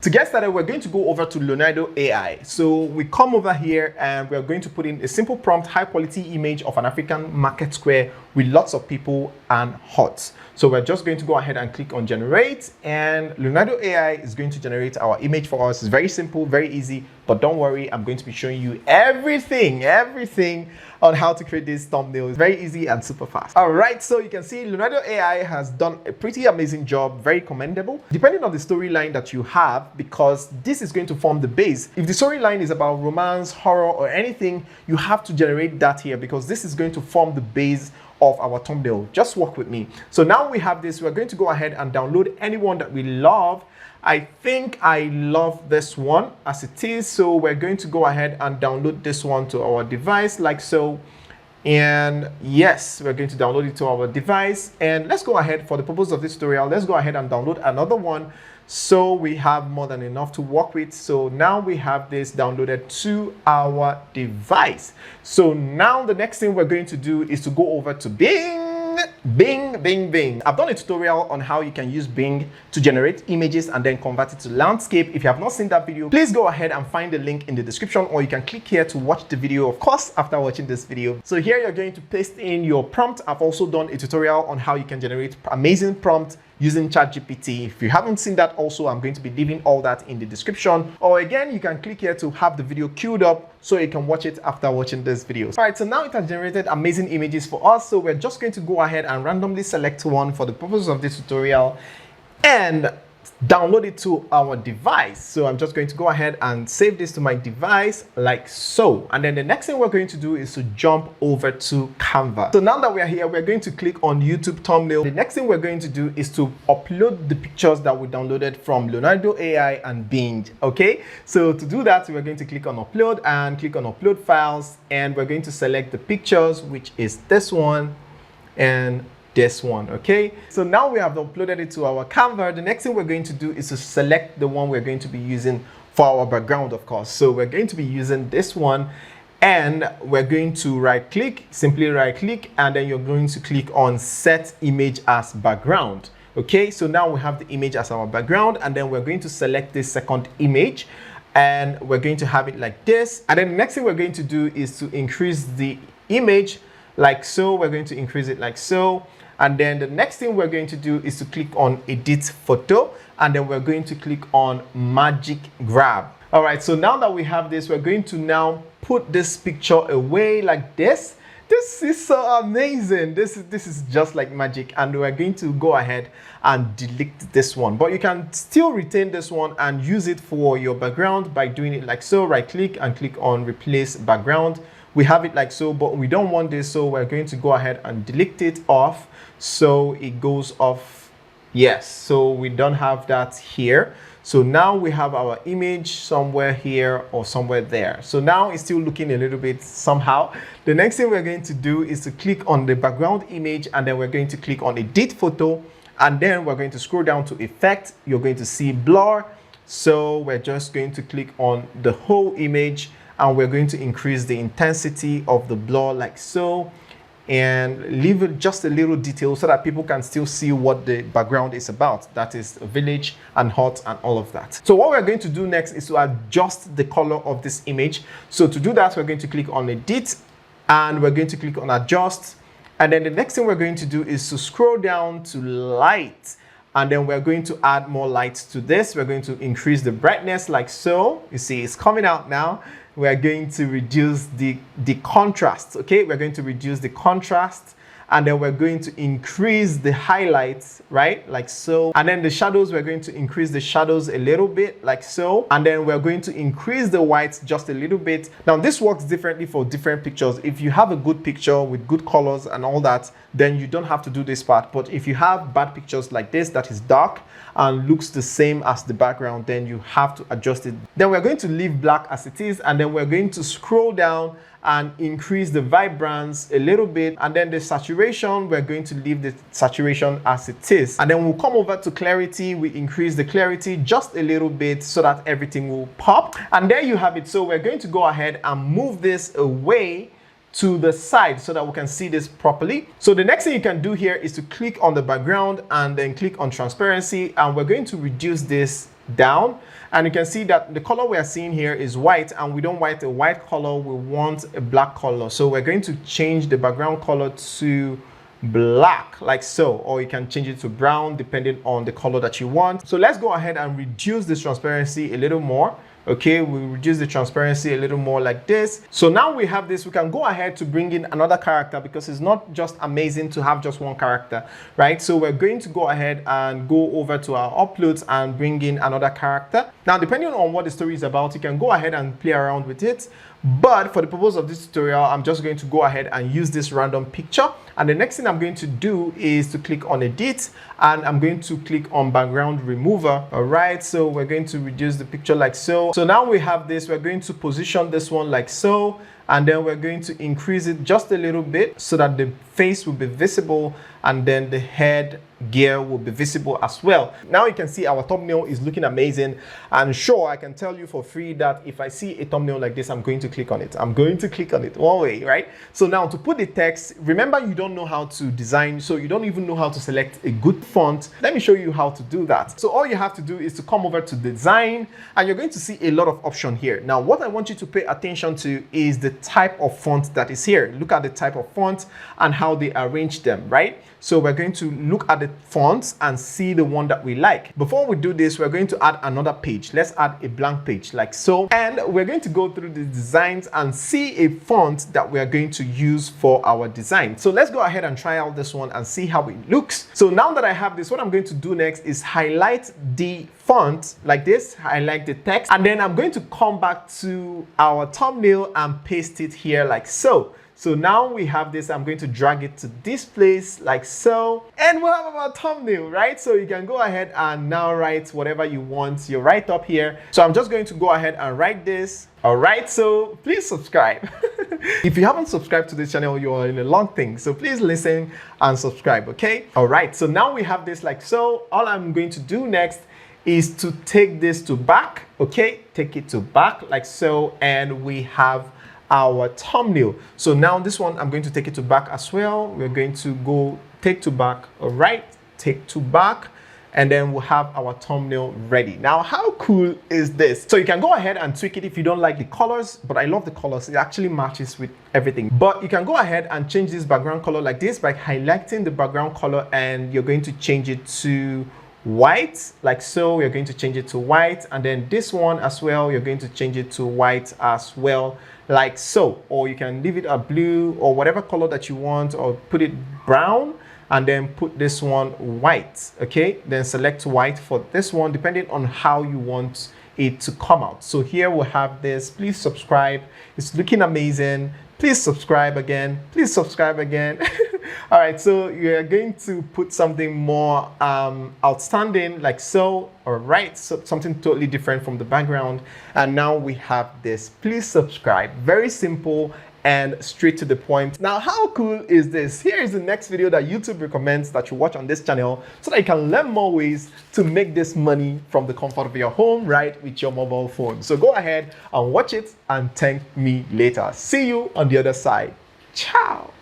To get started, we're going to go over to Leonardo AI. So we come over here and we're going to put in a simple prompt, high quality image of an African market square with lots of people and huts. So we're just going to go ahead and click on generate, and Leonardo AI is going to generate our image for us. It's very simple, very easy, but don't worry, I'm going to be showing you everything on how to create this thumbnail. It's very easy and super fast. All right, so you can see Leonardo AI has done a pretty amazing job, very commendable, depending on the storyline that you have, because this is going to form the base. If the storyline is about romance, horror, or anything, you have to generate that here because this is going to form the base of our thumbnail. Just work with me. So now we have this. We're going to go ahead and download any one that we love. I think I love this one as it is, so we're going to go ahead and download this one to our device like so. And yes, we're going to download it to our device, and let's go ahead, for the purpose of this tutorial, let's go ahead and download another one so we have more than enough to work with. So now we have this downloaded to our device. So now the next thing we're going to do is to go over to Bing. I've done a tutorial on how you can use Bing to generate images and then convert it to landscape. If you have not seen that video, please go ahead and find the link in the description, or you can click here to watch the video, of course, after watching this video. So here you're going to paste in your prompt. I've also done a tutorial on how you can generate amazing prompt using ChatGPT. If you haven't seen that also, I'm going to be leaving all that in the description. Or again, you can click here to have the video queued up so you can watch it after watching this video. All right, so now it has generated amazing images for us. So we're just going to go ahead and randomly select one for the purpose of this tutorial and download it to our device. So I'm just going to go ahead and save this to my device like so. And then the next thing we're going to do is to jump over to Canva. So now that we're here, we're going to click on YouTube thumbnail. The next thing we're going to do is to upload the pictures that we downloaded from Leonardo AI and Bing. Okay, so to do that, we're going to click on upload and click on upload files, and we're going to select the pictures, which is this one and this one. Okay, so now we have uploaded it to our Canva. The next thing we're going to do is to select the one we're going to be using for our background, of course. So we're going to be using this one, and we're going to simply right click, and then you're going to click on set image as background. Okay, so now we have the image as our background, and then we're going to select this second image, and we're going to have it like this. And then the next thing we're going to do is to increase the image like so. We're going to increase it like so. And then the next thing we're going to do is to click on edit photo, and then we're going to click on magic grab. All right, so now that we have this, we're going to now put this picture away like this. This is so amazing. This is just like magic. And we're going to go ahead and delete this one, but you can still retain this one and use it for your background by doing it like so. Right click and click on replace background. We have it like so, but we don't want this, so we're going to go ahead and delete it off so it goes off. Yes, so we don't have that here. So now we have our image somewhere here or somewhere there. So now it's still looking a little bit somehow. The next thing we're going to do is to click on the background image, and then we're going to click on edit photo, and then we're going to scroll down to effect. You're going to see blur. So we're just going to click on the whole image, and we're going to increase the intensity of the blur like so, and leave it just a little detail so that people can still see what the background is about. That is a village and hut and all of that. So what we're going to do next is to adjust the color of this image. So to do that, we're going to click on edit, and we're going to click on adjust. And then the next thing we're going to do is to scroll down to light. And then we're going to add more light to this. We're going to increase the brightness like so. You see, it's coming out now. We're going to reduce the contrast. Okay, we're going to reduce the contrast, and then we're going to increase the highlights, right, like so. And then the shadows, we're going to increase the shadows a little bit like so, and then we're going to increase the whites just a little bit. Now this works differently for different pictures. If you have a good picture with good colors and all that, then you don't have to do this part. But if you have bad pictures like this that is dark and looks the same as the background, then you have to adjust it. Then we're going to leave black as it is, and then we're going to scroll down and increase the vibrance a little bit, and then the saturation, we're going to leave the saturation as it is. And then we'll come over to clarity. We increase the clarity just a little bit so that everything will pop, and there you have it. So we're going to go ahead and move this away to the side so that we can see this properly. So the next thing you can do here is to click on the background and then click on transparency, and we're going to reduce this down, and you can see that the color we are seeing here is white, and we don't want a white color, we want a black color. So we're going to change the background color to black, like so, or you can change it to brown depending on the color that you want. So let's go ahead and reduce this transparency a little more. Okay, we reduce the transparency a little more like this. So now we have this, we can go ahead to bring in another character, because it's not just amazing to have just one character, right? So we're going to go ahead and go over to our uploads and bring in another character. Now, depending on what the story is about, you can go ahead and play around with it. But for the purpose of this tutorial, I'm just going to go ahead and use this random picture. And the next thing I'm going to do is to click on edit, and I'm going to click on background remover. All right, so we're going to reduce the picture like so. So now we have this, we're going to position this one like so, and then we're going to increase it just a little bit so that the face will be visible, and then the head gear will be visible as well. Now you can see our thumbnail is looking amazing, and sure, I can tell you for free that if I see a thumbnail like this, I'm going to click on it. I'm going to click on it one way, right? So now to put the text, remember you don't know how to design, so you don't even know how to select a good font. Let me show you how to do that. So all you have to do is to come over to design, and you're going to see a lot of options here. Now what I want you to pay attention to is the type of font that is here. Look at the type of font and how they arrange them, right? So we're going to look at the fonts and see the one that we like. Before we do this, we're going to add another page. Let's add a blank page like so. And we're going to go through the designs and see a font that we are going to use for our design. So let's go ahead and try out this one and see how it looks. So now that I have this, what I'm going to do next is highlight the font like this, highlight the text, and then I'm going to come back to our thumbnail and paste it here like so. So now we have this, I'm going to drag it to this place like so, and we'll have our thumbnail, right? So you can go ahead and now write whatever you want. You're right up here. So I'm just going to go ahead and write this. All right, so please subscribe. If you haven't subscribed to this channel, you're in a long thing. So please listen and subscribe, okay? All right, so now we have this like so. All I'm going to do next is to take this to back, okay? Take it to back like so, and we have our thumbnail. So now this one, I'm going to take it to back as well. We're going to go take to back, all right, take to back, and then we'll have our thumbnail ready. Now, how cool is this? So you can go ahead and tweak it if you don't like the colors, but I love the colors. It actually matches with everything. But you can go ahead and change this background color like this by highlighting the background color, and you're going to change it to white like so. We're going to change it to white, and then this one as well, you're going to change it to white as well like so, or you can leave it a blue or whatever color that you want, or put it brown and then put this one white. Okay, then select white for this one depending on how you want it to come out. So here we'll have this. Please subscribe, it's looking amazing. Please subscribe again, please subscribe again. All right, so you're going to put something more outstanding like so. All right, so something totally different from the background. And now we have this. Please subscribe. Very simple and straight to the point. Now, how cool is this? Here is the next video that YouTube recommends that you watch on this channel, so that you can learn more ways to make this money from the comfort of your home, right, with your mobile phone. So go ahead and watch it and thank me later. See you on the other side. Ciao.